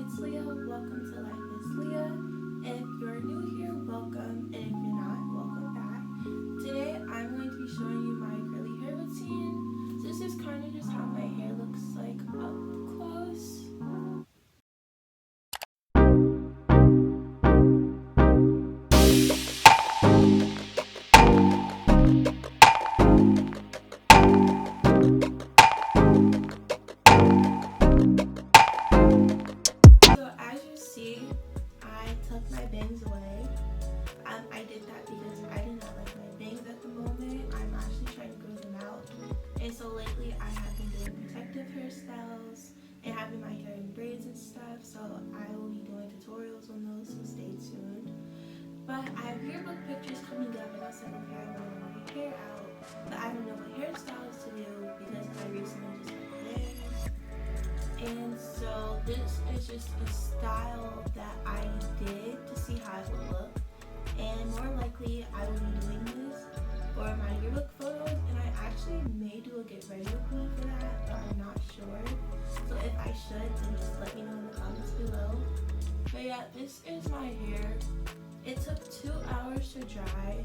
it's Leah. Welcome to Life is Leah. And if you're new here, welcome. And if you're not, welcome back. Today, I'm going to be showing you my curly hair routine. So this is kind of just how my hair looks like up close. My bangs away. I did that because I did not like my bangs at the moment. I'm actually trying to grow them out, and so lately I have been doing protective hairstyles and having my hair in braids and stuff, so I will be doing tutorials on those, so stay tuned. But I have yearbook pictures coming up, and I said, okay, I want to grow my hair out, but I don't know what hairstyles to do because I recently just got bangs. And so this is just a style that I did to see how it would look, and more likely I will be doing this for my yearbook photos, and I actually may do a get ready with me for that, but I'm not sure. So if I should, then just let me know in the comments below. But yeah, this is my hair. It took 2 hours to dry,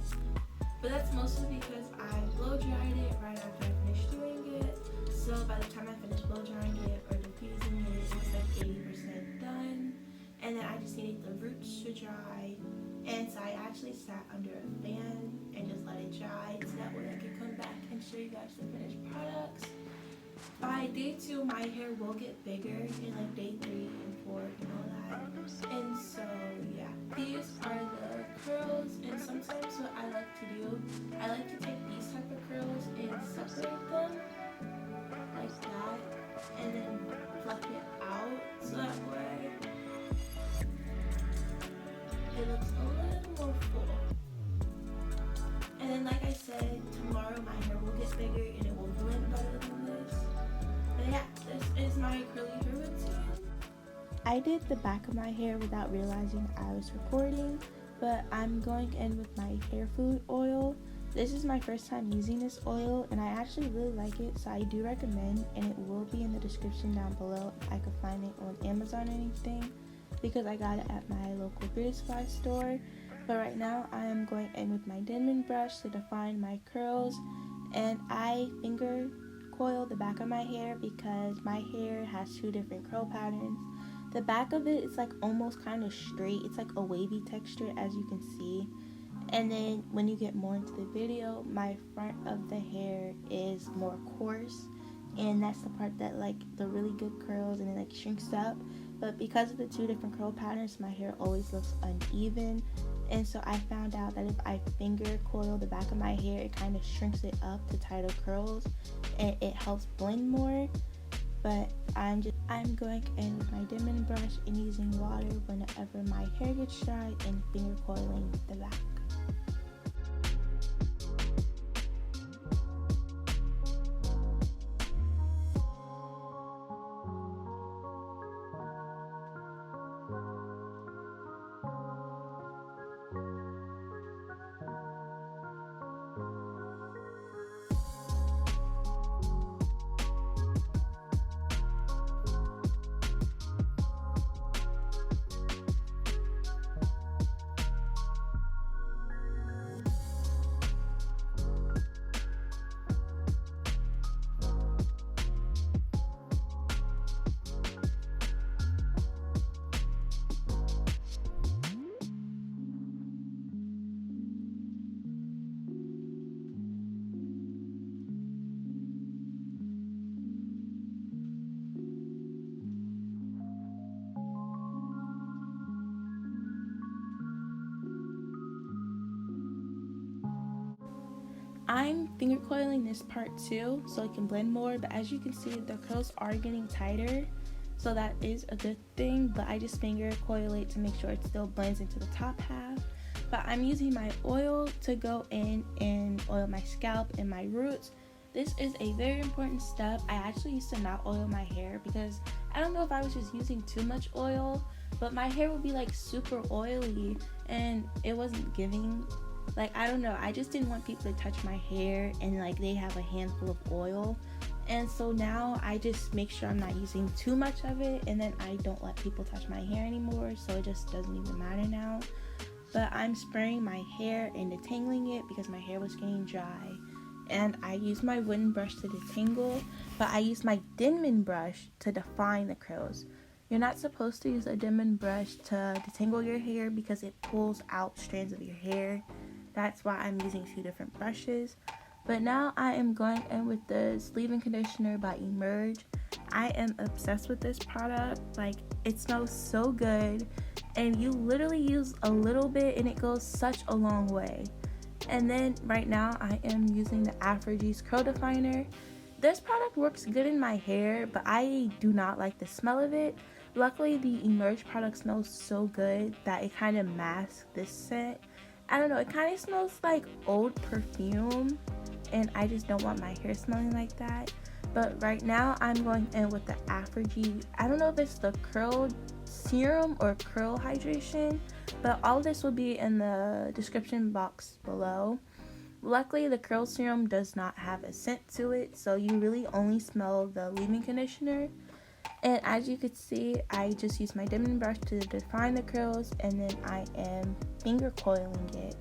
but that's mostly because I blow dried it right after I finished doing it. So by the time I finished blow drying it or diffusing it, it was like 80% done. And then I just needed the roots to dry. And so I actually sat under a fan and just let it dry so that way I could come back and show you guys the finished products. By day 2, my hair will get bigger in like day 3 and 4 and all that. And so yeah, these are the curls, and sometimes what I like to do, I like to take these type of curls and separate them like that, and then fluff it out so that way it looks a little more full. And then like I said, tomorrow my hair will get bigger and it will blend better than this. But yeah, this is my curly hair routine. I did the back of my hair without realizing I was recording, but I'm going in with my hair food oil. This is my first time using this oil, and I actually really like it, so I do recommend, and it will be in the description down below if I could find it on Amazon or anything, because I got it at my local beauty supply store. But right now I am going in with my Denman brush to define my curls, and I finger coil the back of my hair because my hair has 2 different curl patterns. The back of it is like almost kind of straight. It's like a wavy texture, as you can see. And then when you get more into the video, my front of the hair is more coarse, and that's the part that like the really good curls and it like shrinks up. But because of the 2 different curl patterns, my hair always looks uneven, and so I found out that if I finger coil the back of my hair, it kind of shrinks it up to tighter curls and it helps blend more. But I'm going in with my Denman brush and using water whenever my hair gets dry and finger coiling the back. I'm finger coiling this part too so it can blend more, but as you can see the curls are getting tighter, so that is a good thing. But I just finger coil it to make sure it still blends into the top half. But I'm using my oil to go in and oil my scalp and my roots. This is a very important step. I actually used to not oil my hair because I don't know if I was just using too much oil, but my hair would be like super oily and it wasn't giving. Like, I don't know, I just didn't want people to touch my hair and like they have a handful of oil And so now I just make sure I'm not using too much of it, and then I don't let people touch my hair anymore, so it just doesn't even matter now. But I'm spraying my hair and detangling it because my hair was getting dry. And I use my wooden brush to detangle, but I use my Denman brush to define the curls. You're not supposed to use a Denman brush to detangle your hair because it pulls out strands of your hair. That's why I'm using 2 different brushes. But now I am going in with this leave-in conditioner by Emerge. I am obsessed with this product. Like, it smells so good, and you literally use a little bit and it goes such a long way. And then right now I am using the ApHogee's curl definer. This product works good in my hair, but I do not like the smell of it. Luckily, the Emerge product smells so good that it kind of masks this scent. I don't know, it kind of smells like old perfume, and I just don't want my hair smelling like that. But right now I'm going in with the ApHogee. I don't know if it's the curl serum or curl hydration, but all of this will be in the description box below. Luckily, the curl serum does not have a scent to it, so you really only smell the leave-in conditioner. And as you can see, I just use my Denman brush to define the curls, and then I am finger coiling it.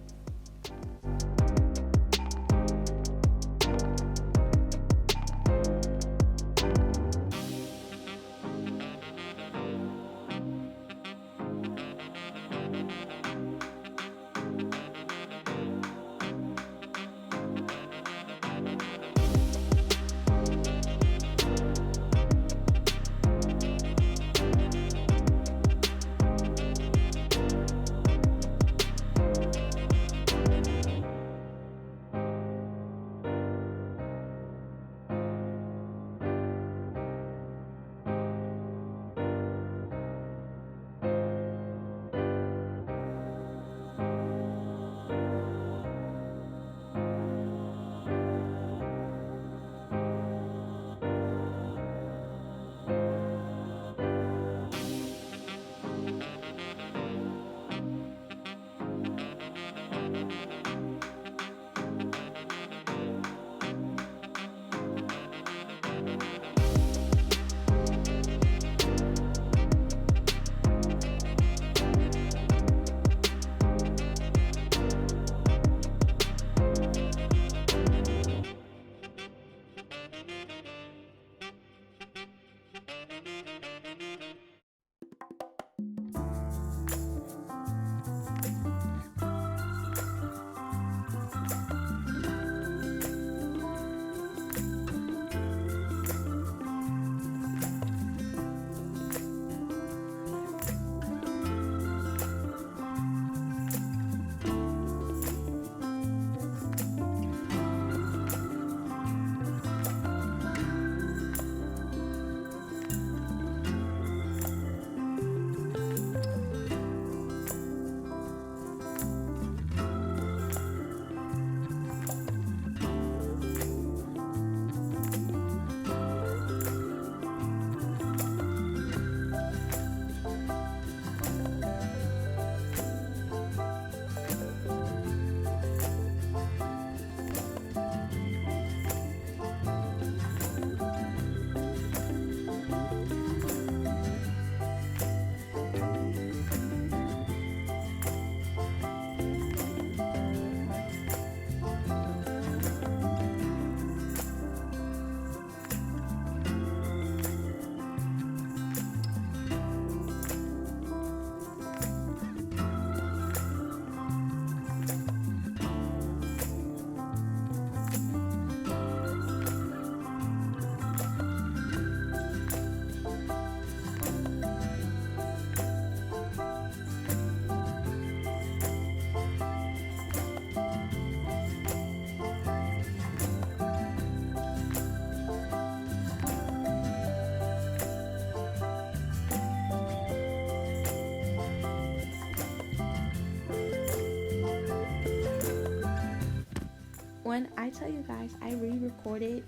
When I tell you guys I re-recorded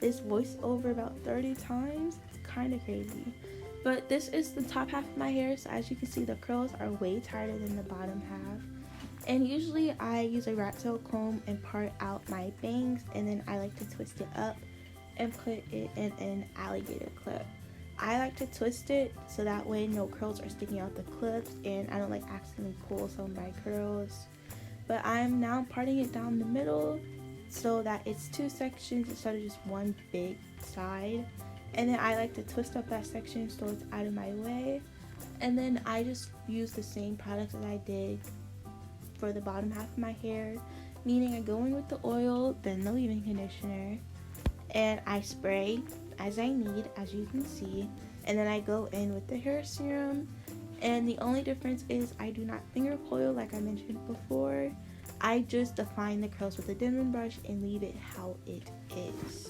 this voiceover about 30 times, it's kind of crazy. But this is the top half of my hair, so as you can see, the curls are way tighter than the bottom half. And usually I use a rat tail comb and part out my bangs, and then I like to twist it up and put it in an alligator clip. I like to twist it so that way no curls are sticking out the clips and I don't like accidentally pull some of my curls. But I'm now parting it down the middle so that it's two sections instead of just one big side. And then I like to twist up that section so it's out of my way. And then I just use the same products that I did for the bottom half of my hair, meaning I go in with the oil, then the leave-in conditioner, and I spray as I need, as you can see, and then I go in with the hair serum. And the only difference is I do not finger coil like I mentioned before. I just define the curls with a Denman brush and leave it how it is.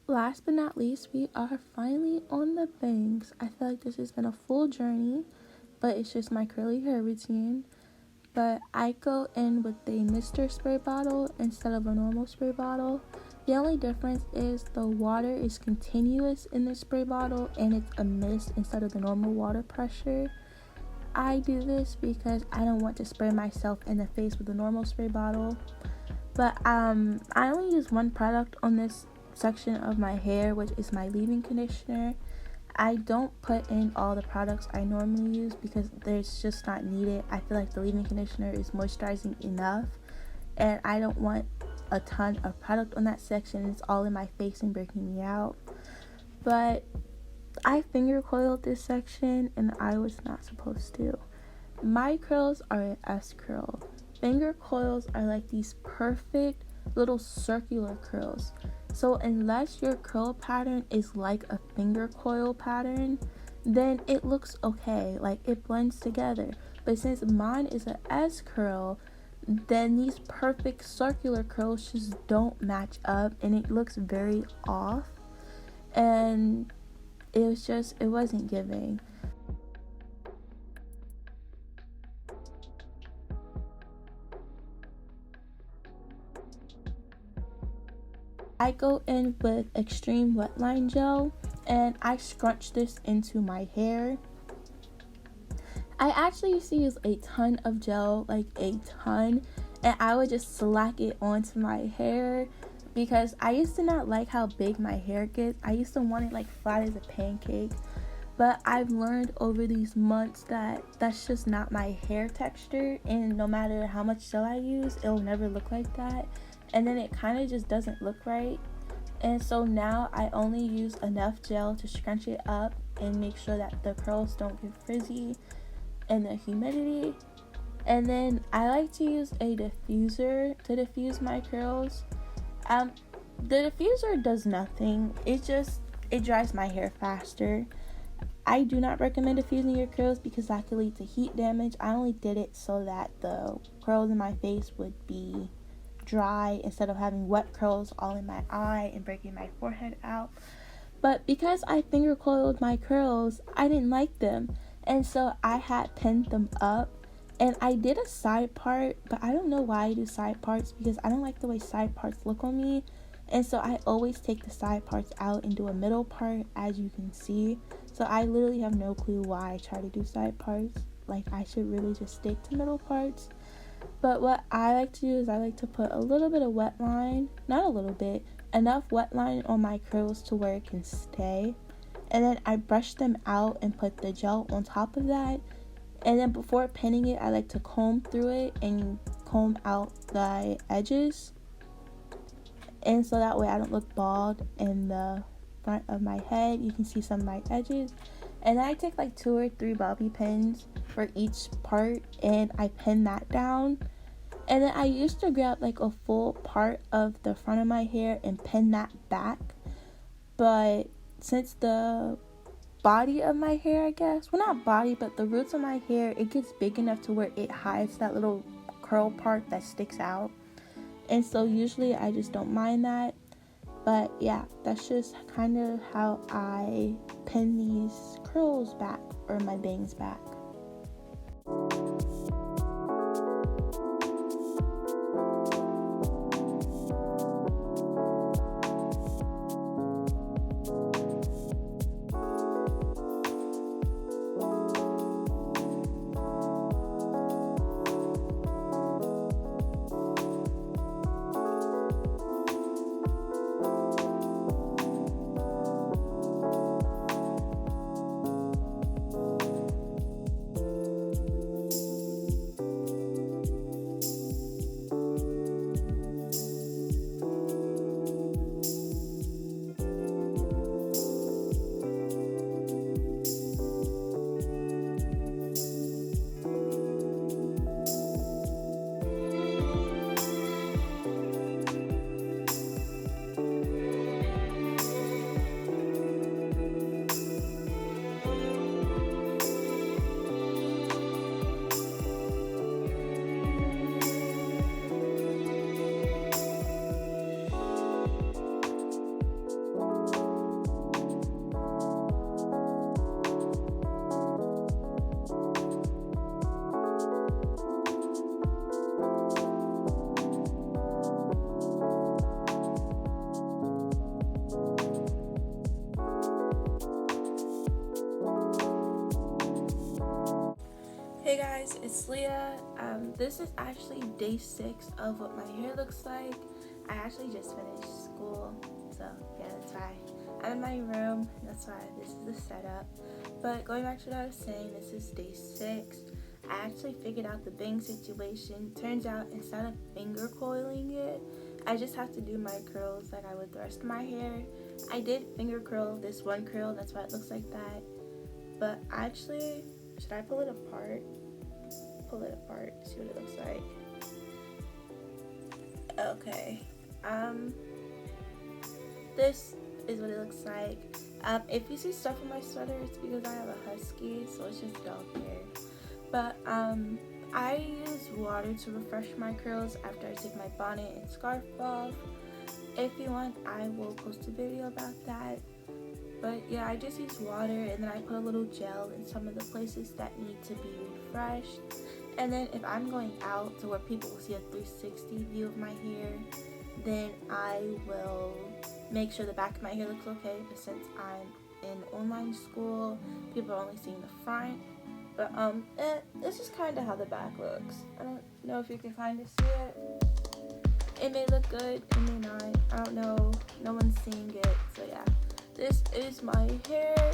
Last but not least, we are finally on the bangs. I feel like this has been a full journey, but it's just my curly hair routine. But I go in with the Mr. spray bottle instead of a normal spray bottle. The only difference is the water is continuous in the spray bottle and it's a mist instead of the normal water pressure. I do this because I don't want to spray myself in the face with a normal spray bottle. But I only use one product on this section of my hair, which is my leave-in conditioner. I don't put in all the products I normally use because there's just not needed. I feel like the leave-in conditioner is moisturizing enough and I don't want a ton of product on that section. It's all in my face and breaking me out. But I finger coiled this section and I was not supposed to. My curls are an S curl. Finger coils are like these perfect little circular curls. So unless your curl pattern is like a finger coil pattern, then it looks okay, like it blends together. But since mine is an S curl, then these perfect circular curls just don't match up and it looks very off. And it wasn't giving. I go in with Xtreme wet line gel and I scrunch this into my hair. I actually used to use a ton of gel, like a ton, and I would just slack it onto my hair because I used to not like how big my hair gets. I used to want it like flat as a pancake, but I've learned over these months that that's just not my hair texture, and no matter how much gel I use, it'll never look like that, and then it kind of just doesn't look right. And so now I only use enough gel to scrunch it up and make sure that the curls don't get frizzy and the humidity. And then I like to use a diffuser to diffuse my curls. The diffuser does nothing. It dries my hair faster. I do not recommend diffusing your curls because that could lead to heat damage. I only did it so that the curls in my face would be dry instead of having wet curls all in my eye and breaking my forehead out. But because I finger coiled my curls, I didn't like them, and so I had pinned them up. And I did a side part, but I don't know why I do side parts because I don't like the way side parts look on me. And so I always take the side parts out and do a middle part, as you can see. So I literally have no clue why I try to do side parts. Like, I should really just stick to middle parts. But what I like to do is I like to put a little bit of wet line, not a little bit, enough wet line on my curls to where it can stay. And then I brush them out and put the gel on top of that. And then before pinning it, I like to comb through it and comb out the edges. And so that way I don't look bald in the front of my head. You can see some of my edges. And then I take like 2 or 3 bobby pins for each part and I pin that down. And then I used to grab like a full part of the front of my hair and pin that back. But since the body of my hair, I guess, well, not body, but the roots of my hair, it gets big enough to where it hides that little curl part that sticks out. And so usually I just don't mind that. But yeah, that's just kind of how I pin these curls back, or my bangs back. Hey guys, it's Leah. This is actually day 6 of what my hair looks like. I actually just finished school, so yeah, that's why I'm in my room. That's why this is the setup. But going back to what I was saying, this is day 6. I actually figured out the bang situation. Turns out instead of finger coiling it, I just have to do my curls like I would the rest of my hair. I did finger curl this one curl, that's why it looks like that. But actually, should I pull it apart? Pull it apart, see what it looks like. Okay. This is what it looks like. If you see stuff on my sweater, it's because I have a husky, so it's just dog hair. But I use water to refresh my curls after I take my bonnet and scarf off. If you want, I will post a video about that. But yeah, I just use water and then I put a little gel in some of the places that need to be refreshed. And then if I'm going out to where people will see a 360 view of my hair, then I will make sure the back of my hair looks okay. But since I'm in online school, people are only seeing the front. But this is kind of how the back looks. I don't know if you can kind of see it. It may look good, it may not. I don't know. No one's seeing it. So yeah, this is my hair.